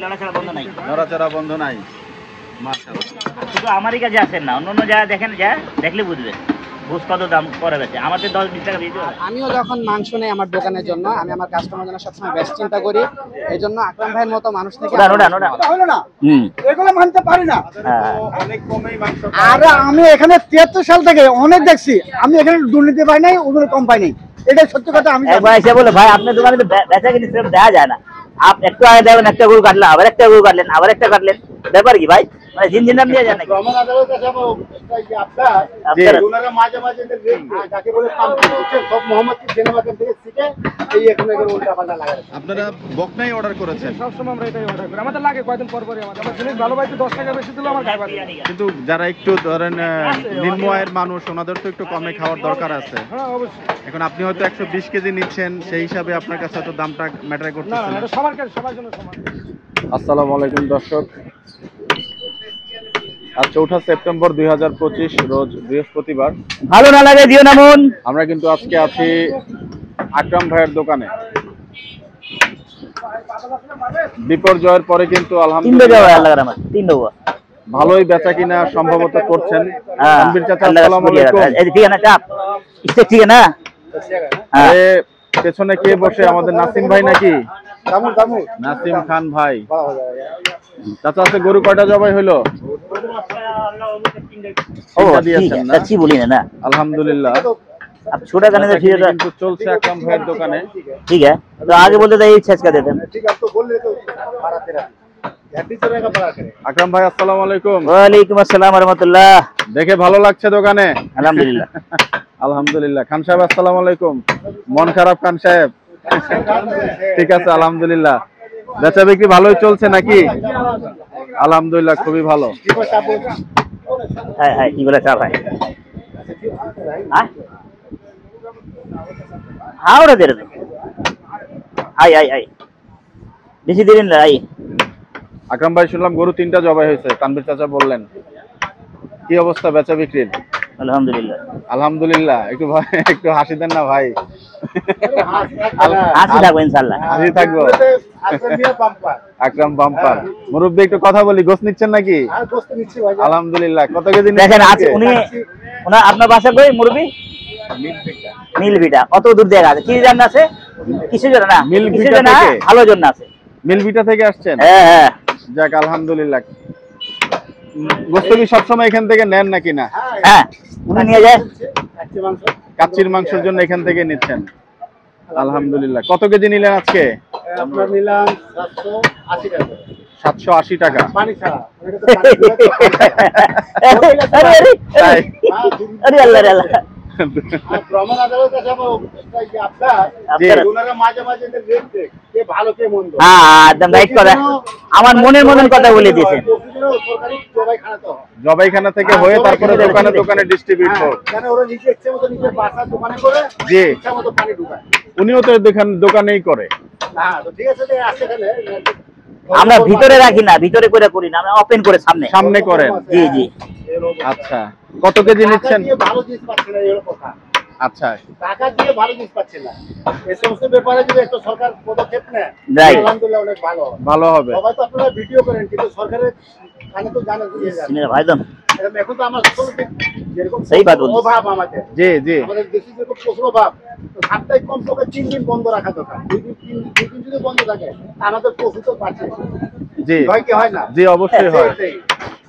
নড়াচড়া বন্ধ নাই, নড়াচড়া বন্ধ নাই। মাশাআল্লাহ। শুধু আমারই কাছে আসেন না, অন্য জায়গায় দেখেন, যা দেখলে বুঝবেন বুঝ কত দাম করে গেছে। আমাদের 10-20 টাকা বেশি। আমিও যখন মাংস নেই আমার দোকানের জন্য, আমি আমার কাস্টমার জন্য সবসময় বেস্ট চিন্তা করি। এই জন্য আকরাম ভাইয়ের মতো মানুষ থেকে হলো না, এগুলো মানতে পারি না। অনেক কমেই মাংস। আর আমি এখানে 73 সাল থেকে অনেক দেখছি, আমি এখানে দুর্নীতি পাই নাই, ওগুলো কম পাই নাই, এটাই সত্যি কথা। আমি একবার এসে বলে ভাই আপনার দোকানে তো বেচা কিনে দেওয়া যায় না, আপনি একটু আগে দেখবেন একটা গরু কাটলেন, আবার একটা গরু কাটলেন, আবার একটা কাটলেন, ব্যাপার কি ভাই? মানে জিন নাম নিয়ে যান নাকি? মাঝে মাঝে যাকে বলে সব মোহাম্মদ জেনাবাগান থেকে শিখে এই এখানে উল্টা পাল্টা লাগায়। আপনারা বকনাই অর্ডার করেছেন? সবসময় আমরা এটাই অর্ডার করি, আমাদের লাগে কয়দিন পর পরই আমাদের জিনিস ভালো পাইতে 10 টাকা বেশি দিলে আমার খাবার। কিন্তু যারা একটু ধরেন নিম্ন আয়ের মানুষ, ওনাদের তো একটু কমে খাওয়ার দরকার আছে। হ্যাঁ অবশ্যই। এখন আপনি হয়তো 120 কেজি নিচ্ছেন, সেই হিসাবে আপনার কাছে তো দামটা ম্যাটার করতেছে না। এটা সবার কাছে, সবার জন্য সমান। আসসালামু আলাইকুম দর্শক, আজ 4 সেপ্টেম্বর 2025 রোজ বৃহস্পতিবার। ভালো না লাগে দিও না মন। আমরা কিন্তু আজকে আছি আকরাম ভাইয়ের দোকানে। বিপর্যয়ের পরে কিন্তু আলহামদুলিল্লাহ ভালোই বেচা কিনা সম্ভবত করছেন। তানভীর চাচা আসসালামু আলাইকুম। ঠিক আছে চাপ ঠিক না? পেছনে কে বসে? আমাদের নাসিম ভাই নাকি? নাসিম খান ভাই। চাচা আছে, গরু কয়টা জবাই হইলো? আলহামদুলিল্লাহ। छोटा करने से ठीक है কিন্তু চলছে আকরাম ভাইয়ের দোকানে। ठीक है, तो आगे बोलते थे यही छेच का देते हैं। আকরাম ভাই আসসালামু আলাইকুম। ওয়ালাইকুম আসসালাম ওয়া রাহমাতুল্লাহ। দেখে ভালো লাগছে দোকানে? আলহামদুলিল্লাহ। আলহামদুলিল্লাহ। খান সাহেব আসসালামু আলাইকুম। মন খারাপ খান সাহেব? ঠিক আছে আলহামদুলিল্লাহ। বেচা বিক্রি ভালোই চলছে নাকি? আলহামদুলিল্লাহ, খুবই ভালো। হ্যাঁ হ্যাঁ, কি বলে চা ভাই? हाँ उड़ा दे रहे आई आई आई বেশি দিন না আই। আকরাম ভাই শুনলাম গরু 3টা জবাই হয়েছে, তানভীর চাচা বললেন। কি অবস্থা বেচা বিক্রির? আলহামদুলিল্লাহ। আলহামদুলিল্লাহ। একটু ভাই একটু হাসি দেন না ভাই। হাসি থাকবো ইনশাআল্লাহ। হাসি থাকবো। আকরাম বাম্পার। মুরব্বি একটু কথা বলি, গোশত নিচ্ছেন নাকি? আলহামদুলিল্লাহ। কত কেজি দেখেন আজ উনি আপনার বাসা কই মুরব্বি? মিলভিটা। কত দূর থেকে আছে? কি জানা আছে? কিছু জানা না? মিলভিটা থেকে? ভালো জন্য আছে। মিলভিটা থেকে আসছেন? হ্যাঁ হ্যাঁ। যাক আলহামদুলিল্লাহ। গোশত কি সবসময় এখান থেকে নেন নাকি না? হ্যাঁ, উনি নিয়ে যায়। কাচ্চির মাংসের জন্য এখান থেকে নিচ্ছেন? আলহামদুলিল্লাহ। কত কেজি নিলেন আজকে? আমরা নিলাম 780 টাকা। 780 টাকা? পানি ছাড়া। আরে আল্লাহ রে আল্লাহ। ব্রাহ্মণ আদালত কাছে আপনার মাঝে মাঝে রেট দেখ, কে ভালো কে মন্দ। হ্যাঁ একদম রাইট করে। আমার মনের মতন কথা বলে দিয়েছেন। সরকারি জবাইখানা তো জবাইখানা থেকে হয়ে তারপরে দোকানে দোকানে ডিস্ট্রিবিউট হয়। কেন ওরা নিজে ইচ্ছে মতো নিজের বাসা দোকানে করে, জি ইচ্ছা মতো পানি ঢুকায়। উনিও তো দোকানেই করে। হ্যাঁ তো ঠিক আছে, আসছে এখানে আমরা ভিতরে রাখি না, ভিতরে করে করি না, আমরা ওপেন করে সামনে সামনে করেন? জি জি। আচ্ছা, কত কেজি নিচ্ছেন? ভালো জিনিস পাচ্ছে না এর কথা। আচ্ছা, টাকা দিয়ে ভালো জিনিস পাচ্ছে না। এই সমস্ত ব্যাপারে যদি একটা সরকার পদক্ষেপ নেয় আলহামদুলিল্লাহ অনেক ভালো ভালো হবে। সবাই তো আপনারা ভিডিও করেন, কিন্তু সরকারের কানে তো জানেন ভাই দম এখন তো আমার যেরকম সেই বাত বলছি। অভাব আমাদের, জি জি, আমাদের দেশে যেরকম প্রচুর অভাব, সপ্তাহে কমপক্ষে 3 দিন বন্ধ রাখা দরকার। 2 দিন যদি বন্ধ থাকে আমাদের প্রফিট তো বাড়ছে। জি হয় কি হয় না? জি অবশ্যই হয়।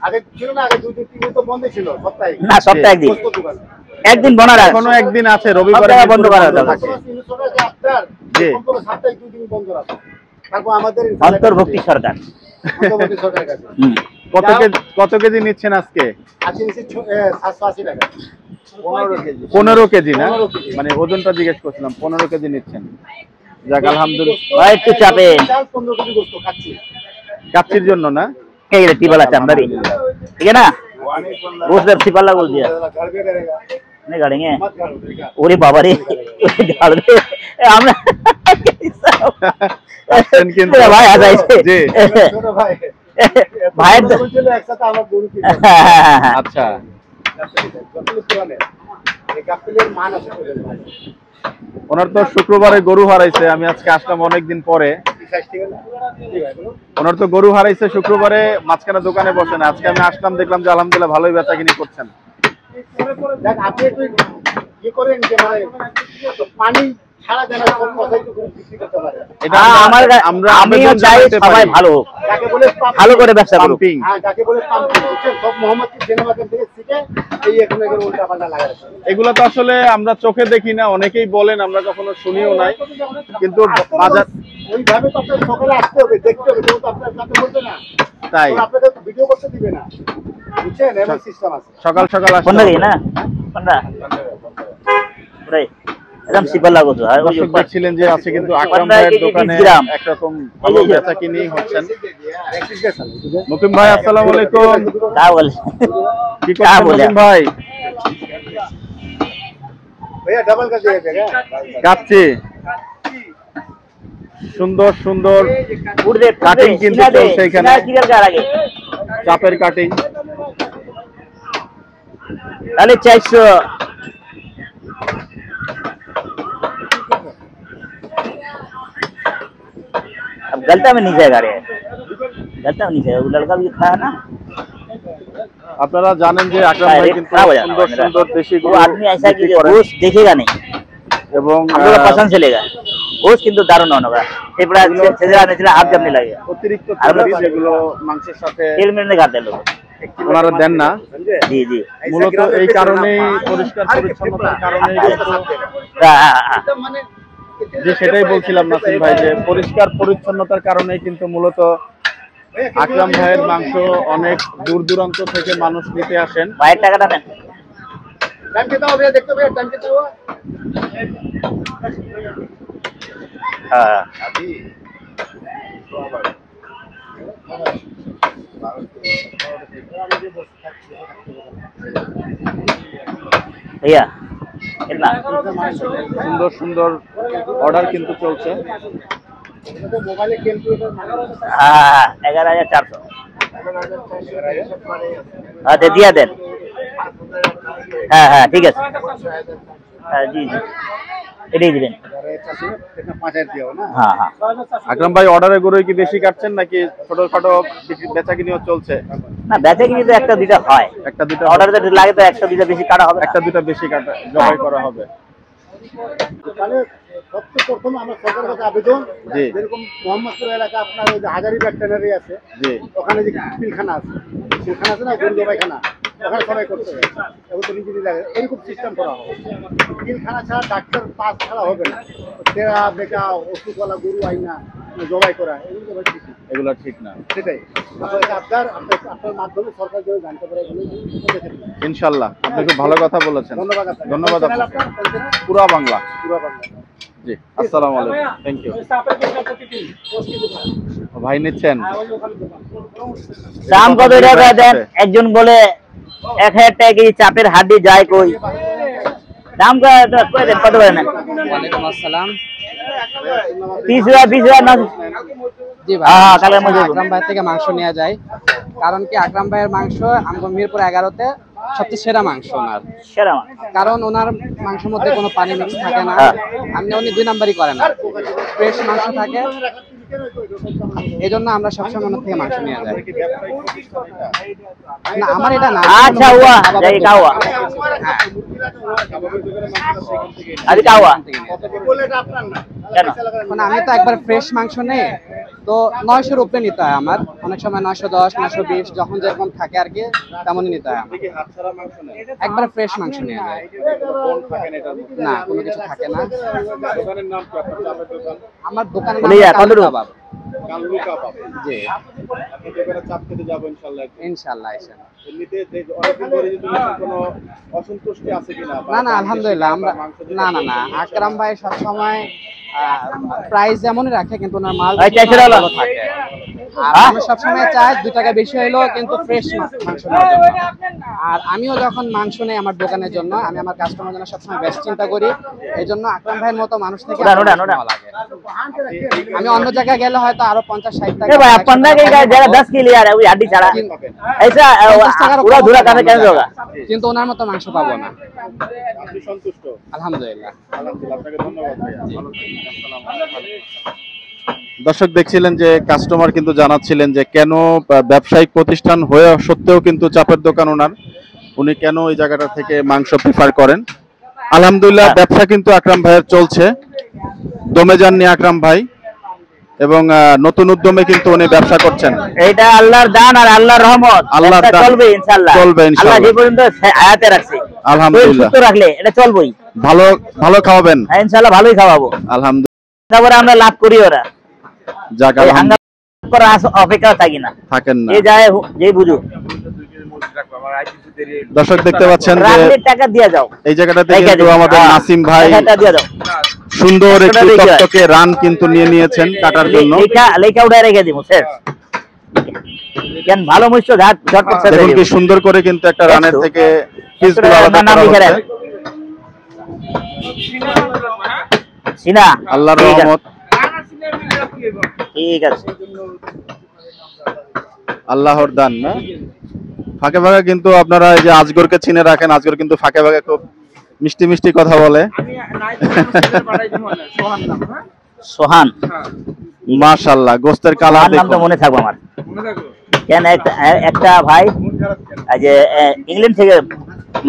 আগে ছিল না, আগে 2 দিন 3 দিন তো বন্ধ ছিল সপ্তাহে না, সপ্তাহে একদিন একদিন বন্ধ রাখা। এখনো একদিন আছে, রবিবারে বন্ধ করা থাকে। জি, সপ্তাহে 2 দিন বন্ধ রাখা। তারপর আমাদের অন্তর্ভুক্তি সরকার। অন্তর্ভুক্তি সরকারের কাছে কত কেজি নিচ্ছেন আজকে? আজকে নিচ্ছি 780 টাকা। 15 কেজি না, মানে ওজনটা জিজ্ঞেস করছিলাম। 15 কেজি নিচ্ছেন, যাক আলহামদুলিল্লাহ। একটু চাপে 15 কেজি গোশত খাচ্ছি কাচ্চির জন্য না? এই রে টিবালা চামড়ারি, ঠিক है ना? गोश्त में टिबाला बोल दिया नहीं गाड़ेंगे। ओरे बाबा रे गाड़ दे আমরা কিন্তু ভাই আজ আইছে। জি ছোট ভাই ভাইয়ের ছিল একসাথে আমার গরু কিনে। আচ্ছা, এই কাপিলের মান আছে। ওনার তো শুক্রবারে গরু হারাইছে, আমি আজকে আসলাম অনেকদিন পরে। ওনার তো গরু হারাইছে শুক্রবারে, মাঝখানে দোকানে বসেন। আজকে আমি আসলাম, দেখলাম যে আলহামদুলিল্লাহ ভালোই বেচা কিনি করছেন। দেখ আপনি একটু ইয়ে করেন যে মানে পানি ছাড়া যেন সব কথা একটু বিক্রি করতে পারে। এটা আমার আমিও চাই সবাই ভালো হোক, যাকে বলে ভালো করে ব্যবসা করুক। পাম্পিং। হ্যাঁ, যাকে বলে পাম্পিং হচ্ছে সব মোহাম্মদপুর জেনেভার থেকে শিখে এই এখানে উল্টা পাল্টা লাগাচ্ছে। এগুলো তো আসলে আমরা চোখে দেখি না, অনেকেই বলেন, আমরা কখনো শুনিও নাই, কিন্তু বাজার ওইভাবে তো আপনার সকালে আসতে হবে, দেখতে হবে, কেউ তো আপনার সাথে বলবে না, তাই আপনাকে ভিডিও করতে দিবে না, বুঝছেন? এমন সিস্টেম আছে। সকাল সকাল আসতে पंद्रह হবে। ना पंद्रह पूरे एकदम सिंपल लागो तो है वो দর্শক ऊपर দেখছিলেন যে আছে কিন্তু আকরাম 15 ভাইয়ের কেজি দোকানে 20 গ্রাম। একরকম ভালো বেচা কিনি হচ্ছেন। 31 গেছে মুকিম ভাই আসসালামু আলাইকুম, क्या बोले কি क्या করছেন बोले মুকিম ভাই? भैया डबल कर दिया কাচ্চি সুন্দর সুন্দর उड़ दे কাটিং কিন্তু চলছে এখানে, किधर का आगे চাপের কাটিং। ताले 400 अब गलता में नहीं जाएगा रे, गलता में नहीं जाएगा, वो लड़का भी खड़ा है ना, আপনারা জানেন যে আকরাম ভাই रेट কিন্তু खराब हो जाएगा সুন্দর मेरा। সুন্দর দেশি वो গরু आदमी ऐसा कि বিক্রি করেন गोश्त देखेगा नहीं, এবং हम लोग को पसंद चलेगा गोश्त किंतु दारुण होगा, फेफड़ा छेदरा नेचरा हाथ जमने लगेगा, অতিরিক্ত আর চর্বি যেগুলো মাংসের সাথে तेल में नहीं खाते लोग। ওনারা দেন না, जी जी মূলত এই কারণেই পরিষ্কার পরিচ্ছন্নতার কারণেই কিন্তু মানে যে সেটাই বলছিলাম নাসিম ভাই যে পরিষ্কার পরিচ্ছন্নতার কারণেই কিন্তু মূলত আকরাম ভাইয়ের মাংস অনেক দূর দূরান্ত থেকে মানুষ নিতে আসেন। भाई टाका दें टाइम कितना हो गया देखते भैया टाइम कितना हुआ हाँ अभी भैया कितना সুন্দর সুন্দর অর্ডার কিন্তু চলছে। मोबाइल कैलकुलेटर हाँ 11,400 हाँ दे दिया देन हाँ हाँ ठीक है हाँ जी जी এটাই দিবেন 5000 दिया हो ना हाँ हाँ আকরাম ভাই অর্ডারে গরুই কি বেশি কাটছেন নাকি ছোটখাটো বেচা কিনিও চলছে? না বেচে কিনি তো একটা দুইটা হয়, একটা দুটো অর্ডার যদি লাগে তো একটা দুইটা বেশি কাটা হবে না। একটা দুটো বেশি কাটা জবাই করা হবে। তাহলে সবচেয়ে প্রথম আমার সরকারের কাছে আবেদন, জি। যেরকম মোহাম্মদপুর এলাকা আপনার ওই যে হাজারিবাগ ট্যানারি আছে, জি ওখানে যে পিলখানা আছে, পিলখানা আছে না, গরু জবাইখানা, ওখানে সবাই করতে হবে, এখন তো নিজেরই লাগে, এরকম সিস্টেম করা হবে। পিলখানা ছাড়া ডাক্তার পাস ছাড়া হবে না, তেরা বেকা ওষুধওয়ালা গরু আইনা জবাই করা, এগুলো তো ভাই ঠিক না। এগুলো ঠিক না। সেটাই আপনার মাধ্যমে সরকার যদি জানতে পারে ইনশাআল্লাহ আপনি খুব ভালো কথা বলেছেন, ধন্যবাদ আপনাকে। ধন্যবাদ কোন চ্যানেল আপনাকে। আপনার? কোন চ্যানেল? পুরা বাংলা। পুরা বাংলা। জি আসসালামু আলাইকুম, থ্যাংক ইউ। ভাই নিচ্ছেন দাম কত টাকা দেন? একজন বলে 1000 টাকা কেজি চাপের হাড্ডি যায় কই, দাম কত দেন, কত করে নেন? ওয়ালাইকুম আসসালাম। 20,000 না জি ভাই, হ্যাঁ, কালকের মধ্যে আকরাম ভাই থেকে মাংস নেওয়া যায়, কারণ কি আকরাম ভাইয়ের মাংস আমগো মিরপুর 11-তে সবচেয়ে সেরা মাংস ওনার, সেরা মাল। কারণ ওনার মাংসের মধ্যে কোনো পানি মিক্স থাকে না, হ্যাঁ। উনি 2 নাম্বারই করে না, ফ্রেশ মাংস থাকে, এই জন্য আমরা সবসময় ওনার থেকে মাংস নিয়ে যাই। না আমার এটা না, अच्छा हुआ ये क्या हुआ अभी क्या हुआ বলে এটা আপনার না। কেন? মানে আমি তো একবার ফ্রেশ মাংস নেই তো 900-র উপরে নিতে হয় আমার, অনেক সময় 910, 920 যখন যেরকম থাকে আর কি তেমনই নিতে হয় আমার। একবার ফ্রেশ মাংস নিয়ে যায়, না কোনো কিছু থাকে না। দোকানের নাম কি আপনার? চাপের দোকান আমার দোকানের বলে যা, নাম কালু কালু। কাবাব। কালু কাবাব। জি আপনি দোকানে চাপ খেতে যাবো ইনশাআল্লাহ। ইনশাআল্লাহ এসে এমনিতে অনেকদিন ধরে যদি কোনো অসন্তুষ্টি আছে কিনা? না না আলহামদুলিল্লাহ আমরা না আকরাম ভাই সবসময় প্রাইস যেমনই রাখে কিন্তু ওনার মাল ভাই, 400 টাকা। ভালো থাকে। আর আমি সবসময় চাই 2 টাকা বেশি হইলেও কিন্তু ফ্রেশ মাংস নেওয়ার জন্য। আর আমিও যখন মাংস নেই আমার দোকানের জন্য, আমি আমার কাস্টমার জন্য সবসময় বেস্ট চিন্তা করি, এই জন্য আকরাম ভাইয়ের মতো মানুষ থেকে ওটা, আমার ওটা, মাংস ওটা। ভালো লাগে। আমি অন্য জায়গায় গেলে হয়তো আরো 50-60 টাকা ए भाई 15 के जगह 10 के लिए आ रहा है, वो हड्डी चढ़ा ऐसा 50 টাকার पूरा কম धूरा পাবো खाने कैसे আমরা। होगा? কিন্তু ওনার মতো মাংস পাবো না আপনি সন্তুষ্ট? আলহামদুলিল্লাহ। আলহামদুলিল্লাহ, আপনাকে ধন্যবাদ ভাইয়া। ভালো থাকবেন। আসসালামু আলাইকুম। দর্শক দেখছিলেন যে কাস্টমার কিন্তু জানাচ্ছিলেন যে কেন ব্যবসায়িক প্রতিষ্ঠান হয়ে সত্ত্বেও কিন্তু চাপের দোকান ওনার, উনি কেন এই জায়গাটা থেকে মাংস প্রিফার করেন। আলহামদুলিল্লাহ ব্যবসা কিন্তু আকরাম ভাইয়ের চলছে, দমে যাননি আকরাম ভাই, এবং নতুন উদ্যমে কিন্তু উনি ব্যবসা করছেন। এটা আল্লাহর দান আর আল্লাহর রহমত, আল্লাহর এটা দান। চলবে ইনশাআল্লাহ, চলবে ইনশাআল্লাহ। আল্লাহ যে পর্যন্ত হায়াতে রাখছে, আলহামদুলিল্লাহ। সুস্থ রাখলে এটা চলবেই। ভালো ভালো খাওয়াবেন হ্যাঁ ইনশাআল্লাহ ভালোই খাওয়াবো, আলহামদুলিল্লাহ। তারপরে আমরা লাভ করি ওরা, যাক এই আলহামদুলিল্লাহ। হাঙ্গামা করার অপেক্ষা থাকি না, থাকেন না। যে যায় যে বুঝুক। দর্শক দেখতে পাচ্ছেন যে রাগের টাকা দিয়ে যাও, এই জায়গাটাতে রেখে কিন্তু দিন। আমাদের হ্যাঁ, নাসিম ভাই টাকা দিয়ে যাও, সুন্দর একটি একশোটা রেখে টকটকে রান কিন্তু নিয়ে নিয়েছেন কাটার জন্য। লেখা উঠায় রেখে দিব শেষ। কেন ভালো মুষ্ট ঝটপট শেষ দেখুন হয়ে কি যাবে। সুন্দর করে কিন্তু একটা রানের একশো। থেকে পিসগুলো একশোটা আলাদা নাম করা লিখে হচ্ছে। রাখ। সিনা আল্লাহর ঠিক আছে, রহমত, ঠিক আছে। আল্লাহর দান না। ফাঁকে ফাঁকে কিন্তু আপনারা এই যে আজগরকে চিনে রাখেন, আজগর কিন্তু ফাঁকে ফাঁকে খুব মিষ্টি মিষ্টি কথা বলে। সোহান, মাশাআল্লাহ, গোস্তের কালার সোহান নামটা দেখুন। মনে থাকবো আমার। কেন একটা ভাই এই যে ইংল্যান্ড থেকে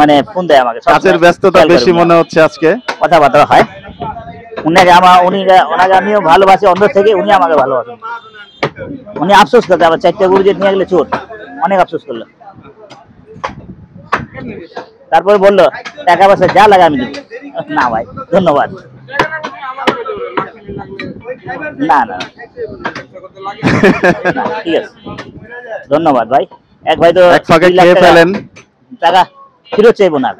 মানে ফোন দেয় আমাকে, কাজের ব্যস্ততা খেয়াল বেশি করি মনে হচ্ছে আজকে। কথাবার্তা হয়। ওনাকে আমিও ভালোবাসি অন্তর থেকে, উনি আমাকে ভালোবাসেন। উনি আফসোস করতে আবার 4টা গরু যে নিয়ে গেলে চোর, অনেক আফসোস করলো। তারপরে বললো টাকা পয়সা যা লাগে আমি দেবো। না ভাই ধন্যবাদ, না না না, ঠিক আছে ধন্যবাদ ভাই। এক ভাই তো এক ফাঁকে 2 লাখ খেয়ে টাকা- ফেলেন। টাকা ফেরত চাইবো না,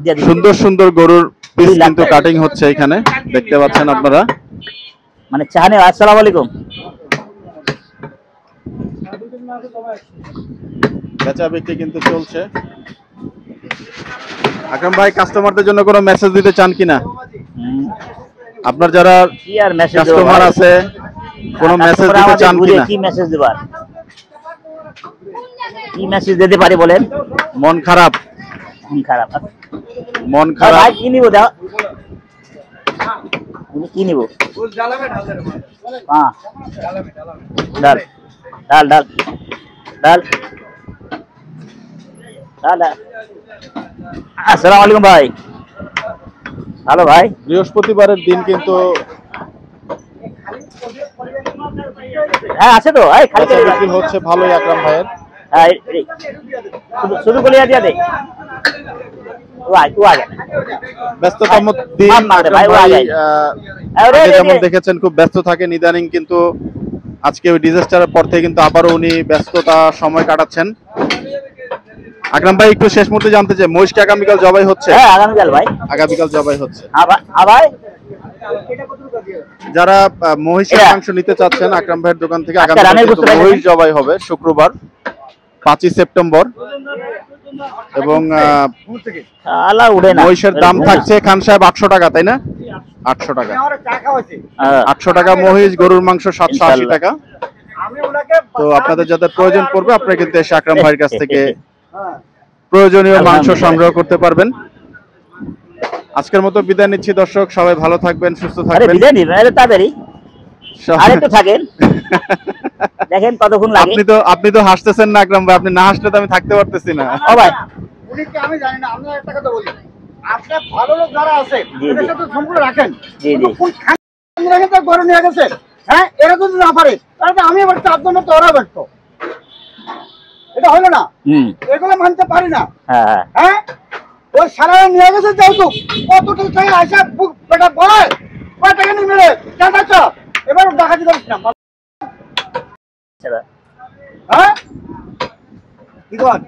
দিয়ে দিন। সুন্দর সুন্দর গরুর পিস 2 লাখ কিন্তু টাকা। কাটিং হচ্ছে এখানে, দেখতে পাচ্ছেন আপনারা। মানে চাহানে আসসালামু আলাইকুম। বেচা বিক্রি কিন্তু চলছে। আকরাম ভাই কাস্টমারদের জন্য কোনো মেসেজ দিতে চান কিনা? আপনার যারা কি আর মেসেজ কাস্টমার আছে কোনো মেসেজ দিতে চান কিনা? কি মেসেজ দেবার, কি মেসেজ দিতে পারি বলেন? মন খারাপ, মন খারাপ, মন ভাই খারাপ। কি নিবো দাও, কি নিবো? হ্যাঁ ডাল ডাল ডাল ডাল ডাল ডাল। আসসালামু আলাইকুম ভাই। হ্যালো ভাই, বৃহস্পতিবারের দিন কিন্তু হ্যাঁ আছে তো, এই খালি বেচা করে বিক্রি হচ্ছে ভালোই আকরাম ভাইয়ের। হ্যাঁ শুধু কলিয়া দিয়া দে, ও আগে ব্যস্ততম দিন মার মারে আকরাম ভাই, ও ভাই আগে। আরে, আগে রে, যেমন রে। দেখেছেন খুব ব্যস্ত থাকেন, ইদানিং কিন্তু আজকে ওই ডিজাস্টারের পর থেকে কিন্তু আবারও উনি ব্যস্ততা সময় কাটাচ্ছেন। আকরাম ভাই একটু শেষ মুহূর্তে জানতে চাই, মহিষ কি আগামীকাল জবাই হচ্ছে? হ্যাঁ আগামীকাল ভাই। আগামীকাল জবাই হচ্ছে। ভাই যারা মহিষের এটা- মাংস নিতে চাচ্ছেন আকরাম ভাইয়ের দোকান থেকে, আজকে আগামীকাল রানের কিন্তু গোশত মহিষ জবাই হবে শুক্রবার 5ই সেপ্টেম্বর, এবং আল্লাহ উড়ে না, মহিষের দাম থাকছে খান সাহেব 800 টাকা, তাই না? 800 টাকা, হ্যাঁ। 800 টাকা মহিষ, গরুর মাংস 780 ইনশাআল্লাহ। টাকা। তো আপনাদের যাদের প্রয়োজন পড়বে আপনারা কিন্তু এসে আকরাম ভাইয়ের কাছ থেকে প্রয়োজনীয় মাংস আলহামদুলিল্লাহ। সংগ্রহ করতে পারবেন। আজকের মতো বিদায় নিচ্ছি দর্শক, সবাই ভালো থাকবেন, সুস্থ আরে থাকবেন। বিদায় নিবেন, আরে তাড়াতাড়ি সব- আর একটু থাকেন, দেখেন কতক্ষণ লাগে। আপনি তো হাসতেছেন না আকরাম ভাই, আপনি না হাসলে তো আমি থাকতে পারতেছি না। ও ভাই উনি কি আমি জানি না, আমরা একটা কথা বলি, আপনার ভালো লোক যারা আছে জি, এদের জি। সাথে সম্পর্ক রাখেন। জি, জি। কিন্তু কোন খান রেখে তো গরু নিয়ে গেছে, হ্যাঁ এরা যদি না পারে তাহলে তো আমি ব্যর্থ, আপনার মতো ওরা ব্যর্থ। এটা হলো না, হুম এগুলো মানতে পারি না। হ্যাঁ হ্যাঁ হ্যাঁ ওই সারা নিয়ে গেছে যেহেতু কত টাকা আসা বুক বেটা বলে কয় টাকা নিয়ে মেরে চাটা এবার ডাকাতি করিস না, আচ্ছা। হ্যাঁ কি কর?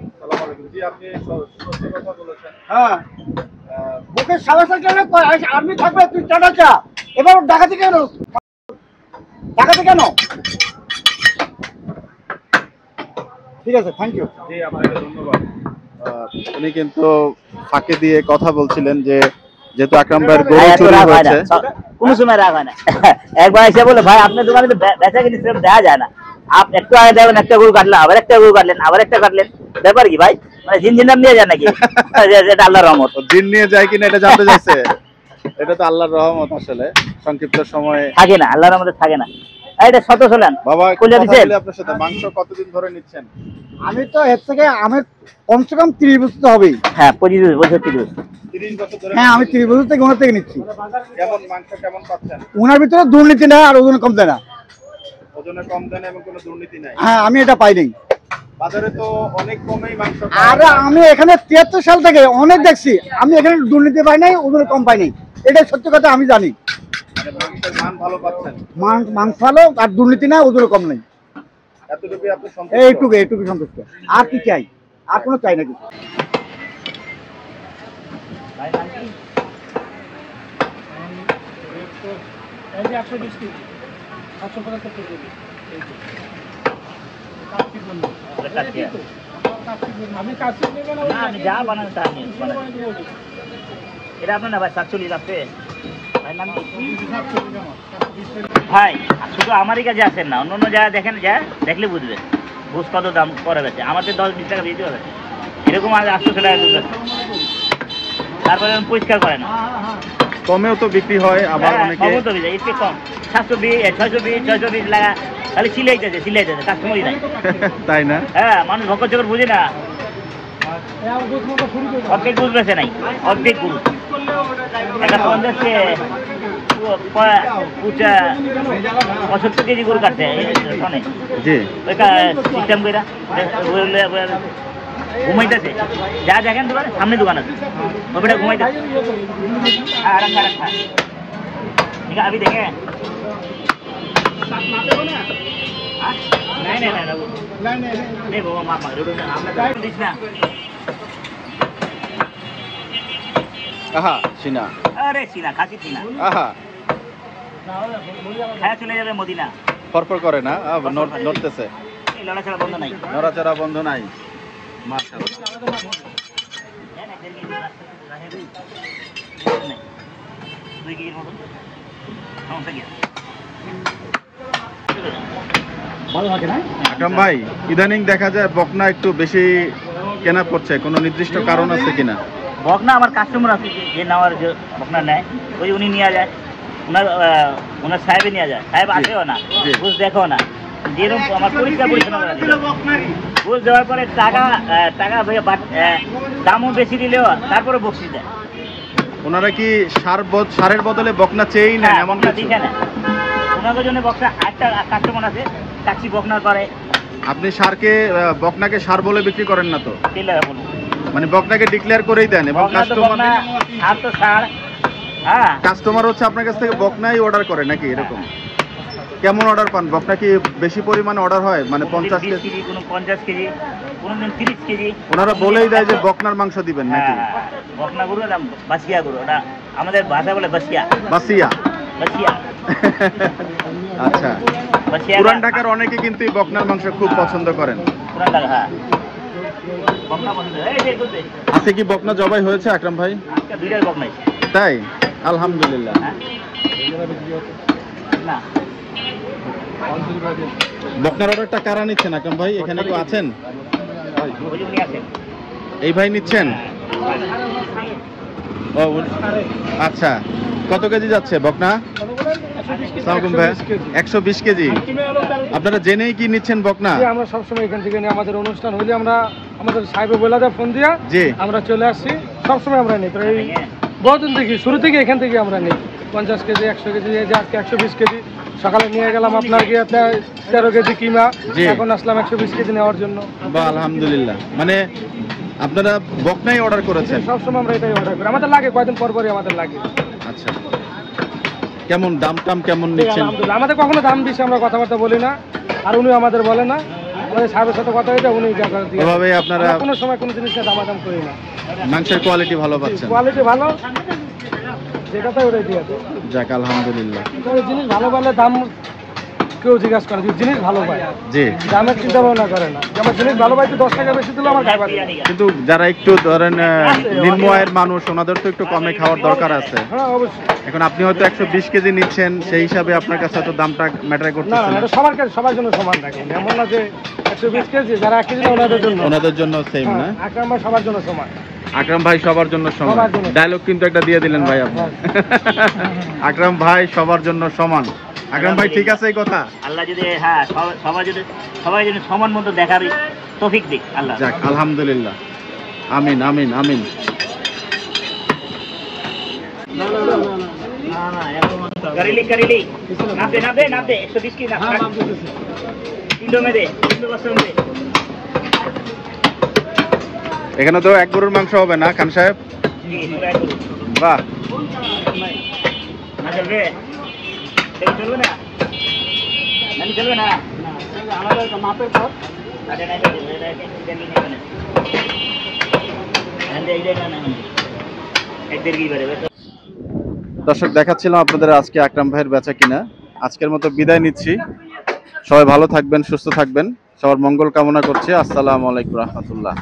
হ্যাঁ বুকের সাহস আছে আর্মি থাকবে, তুই চাটা চা, এবার ডাকাতি কেন, ডাকাতি কেন? ঠিক আছে, থ্যাংক ইউ। উনি কিন্তু ফাঁকে দিয়ে কথা বলছিলেন যে যেহেতু আকরাম ভাইয়ের গরু ভাই, এত চুরি রাগ হয় না, হয়েছে, কোনো সময় রাগ হয় না। একবার এসে বলে ভাই আপনার দোকানে তো বেচা কিনে সেরকম দেওয়া যায় না, আপনি একটু আগে দেখবেন একটা গরু কাটলেন, আবার একটা গরু কাটলেন, আবার একটা কাটলেন, ব্যাপার কি ভাই? মানে জিনজিনার নিয়ে যান নাকি? এটা আল্লাহর রহমত। ও জিন নিয়ে যায় কিনা এটা জানতে চাইছে। এটা তো আল্লাহর রহমত, আসলে সংক্ষিপ্ত সময়ে থাকে না, আল্লাহর রহমতে থাকে না। এটা 1700 নেন বাবা কইলা কথা দিছেন বলি আপনার সাথে, মাংস কতদিন ধরে নিচ্ছেন? আমি তো এর থেকে আমার কমসে কম 30 বছর তো হবেই। হ্যাঁ 25 বছর 30 30 বছর ধরে। হ্যাঁ আমি 30 বছর থেকে ওনার থেকে নিচ্ছি। কেমন মাংস কেমন পাচ্ছেন? ওনার ভিতরে দুর্নীতি না আর ওজন কম দেয় না। ওজনে কম দেন এবং কোনো দুর্নীতি নাই। হ্যাঁ আমি এটা পাই নাই। বাজারে তো অনেক কমেই মাংস পাওয়া আর যায়। আমি এখানে 73 সাল থেকে অনেক দেখছি, আমি এখানে দুর্নীতি পাই নাই, ওজন কম পাই নাই। এটা সত্যি কথা, আমি জানি মানে মাংসের মান ভালো পাচ্ছেন। মাংস ভালো আর দুর্নীতি না, ওজন কম নাই। এতটুকুই আপনি সন্তুষ্ট? এইটুকু সন্তুষ্ট। আর কি চাই? আর কোনো চাই না কিছু। এই যে 120 কেজি 775 কেজি আমি কাছে নেবেন না আমি যা বানান তা নিয়ে বানান এটা আপনার না ভাই 47 আছে ভাই নাম কি ভাই শুধু আমারই কাছে আসেন না অন্য জায়গায় দেখেন যা দেখলে বুঝবেন বুঝ কত দাম পড়ে গেছে আমাদের 10-20 টাকা বেশি হবে এরকম আগে 800 টাকা দুধ তারপরে পরিষ্কার করে না কমেও তো বিক্রি হয় আবার অনেকে। কমও তো বিজয় একটু কম 720 লাগা খালি সিলাইতেছে কাস্টমারই নাই তাই না? হ্যাঁ মানুষ ভকর চকর বুঝে না অর্ধেক গুড় বেছে নাই অর্ধেক গুড় একটা 75 কেজি গুড় কাটছে ফোনে জি। ওইটা সিস্টেম করে ঘুমাইতেছে যা দেখেন দোকান সামনে দোকান আছে ওইটা ঘুমাইতেছে রাখা ঠিক আছে আমি দেখে नहीं नहीं बाबा माफ मांग रहे हो दिस ना আহা সিনা, अरे सीना खासी सीना আহা खाया चले যাবে মদিনা ফরফর করে না, নড়তেছে, এই লড়াচড়া বন্ধ নাই নড়াচড়া বন্ধ নাই। মাশাআল্লাহ। দুই কেজির মতন সমস্যা কি ভালো থাকে না আকরাম ভাই, ইদানিং দেখা যায় বকনা একটু বেশি কেনা পড়ছে, কোনো নির্দিষ্ট কারণ আছে কিনা? বকনা আমার কাস্টমার আছে যে নেওয়ার যে বকনা নেয় ওই উনি নিয়ে যায় ওনার সাহেবে নিয়ে যায় সাহেব আসেও না জি। বুঝ দেখো না যেরকম আমার পরিষ্কার পরিচ্ছন্ন করে দিল। বুঝ দেওয়ার পরে টাকা দামও বেশি দিলেও তারপরে বকশিস দেয় ওনারা কি সারের বদলে বকনা চেয়েই নেন হ্যাঁ, এমন বকনা কিছু? দিছে না ওনাদের জন্য বকনা একটা কাস্টমার আছে ট্যাক্সি বকনা করে আপনি সারকে বকনাকে সার বলে বিক্রি করেন না তো? দিলে বলুন মানে বকনাকে ডিক্লেয়ার করেই দেন এবং বকনা তো বকনা আর তো সার হ্যাঁ কাস্টমার হচ্ছে আপনার কাছ থেকে বকনাই অর্ডার করে নাকি এরকম? কেমন অর্ডার পান? বকনা কি বেশি পরিমাণে অর্ডার হয়, মানে 50 20 কেজি? কেজি কোনো 50 কেজি কোনোদিন 30 কেজি ওনারা বলেই দেয় যে বকনার মাংস দিবেন নাকি? হ্যাঁ বকনা গরু না বাসিয়া গরু ওটা আমাদের ভাষা বলে বাসিয়া বাসিয়া। বাসিয়া আচ্ছা, বাসিয়া পুরান ঢাকার অনেকে কিন্তু এই বকনার মাংস খুব পছন্দ করেন। পুরান ঢাকা হ্যাঁ বকনা পছন্দ এই যে করতে আজকে কি বকনা জবাই হয়েছে আকরাম ভাই? আজকে দুইটার বকনাই তাই, আলহামদুলিল্লাহ। হ্যাঁ না বকনার অর্ডারটা কারা নিচ্ছেন আকরাম ভাই? এখানে কেউ আছেন? ওই যে উনি আছেন এই ভাই নিচ্ছেন? ও, আচ্ছা, কত কেজি যাচ্ছে বকনা? সালামালাইকুম ভাই, 120 কেজি। আপনারা জেনেই কি নিচ্ছেন বকনা? আমরা সবসময় এখান থেকে নিই আমাদের অনুষ্ঠান হইলে আমরা আমাদের সাহেব বলে দেয় ফোন দিয়া জি। আমরা চলে আসছি সবসময় আমরা নিই প্রায় বহুদিন থেকে শুরু থেকে এখান থেকে আমরা নিই 50 কেজি 100 কেজি এই যে আজকে 120 কেজি সকালে নিয়ে গেলাম আপনার গিয়ে 13 কেজি কিমা জি। এখন আসলাম 120 কেজি নেওয়ার জন্য বা আলহামদুলিল্লাহ, মানে আপনারা বকনাই অর্ডার করেছেন? সবসময় আমরা এটাই অর্ডার করি আমাদের লাগে কয়দিন পর পরই আমাদের লাগে আচ্ছা, কেমন দাম টাম কেমন নিচ্ছেন? আলহামদুলিল্লাহ আমাদের কখনো দাম বেশি আমরা কথাবার্তা বলি না আর উনি আমাদের বলে না আমাদের সাহেবের সাথে কথা হয়েছে উনি এভাবেই আপনারা কোনো সময় কোনো জিনিসটা দামাদাম করি না মাংসের কোয়ালিটি ভালো পাচ্ছেন? কোয়ালিটি ভালো যেটাতে ওটাই দিয়ে দেয় যাক আলহামদুলিল্লাহ। জিনিস ভালো পারলে দাম কেউ জিজ্ঞাসা করে জিনিস ভালো পায় জি, দামের চিন্তা ভাবনা করে না যে আমার জিনিস ভালো পাইতে 10 টাকা বেশি দিলে আমার খাবার কিন্তু যারা একটু ধরেন নিম্ন আয়ের মানুষ ওনাদের তো একটু কমে খাওয়ার দরকার আছে। হ্যাঁ অবশ্যই এখন আপনি হয়তো 120 কেজি নিচ্ছেন, সেই হিসাবে আপনার কাছে তো দামটা ম্যাটার না করতেছে না না। এটা সবার কাছে সবার জন্য সমান থাকে এমন না যে 120 কেজি যারা 1 কেজি না ওনাদের জন্য ওনাদের জন্য সেম না? আকরাম ভাই সবার জন্য সমান আকরাম ভাই সবার জন্য সমান। সবার জন্য। ডায়লগ কিন্তু একটা দিয়ে দিলেন ভাই আপনি। আকরাম ভাই সবার জন্য সমান। আকরাম ভাই ঠিক আছে এই কথা? আল্লাহ যদি হ্যাঁ সবাই যদি সমান মতো দেখার তৌফিক দিক আল্লাহ। যাক আলহামদুলিল্লাহ, আমিন আমিন আমিন। करीली नापे 120 की ना 3 में दे 3 बस में दे। এখানে তো এক গরুর মাংস হবে না খান সাহেব? বাহ, না চলবে চলবে না নানি চলবে না আমাদের মাপের পর আরে নাই তো এটা দিল্লি নেই মানে আন্দে এই জায়গা না এক দেড় কি বারে। দর্শক দেখাচ্ছিলাম আপনাদের আজকে আকরাম ভাইয়ের বেচা কিনা। আজকের মতো বিদায় নিচ্ছি। সবাই ভালো থাকবেন, সুস্থ থাকবেন, সবার মঙ্গল কামনা করছি। আসসালামু আলাইকুম রহমতুল্লাহ।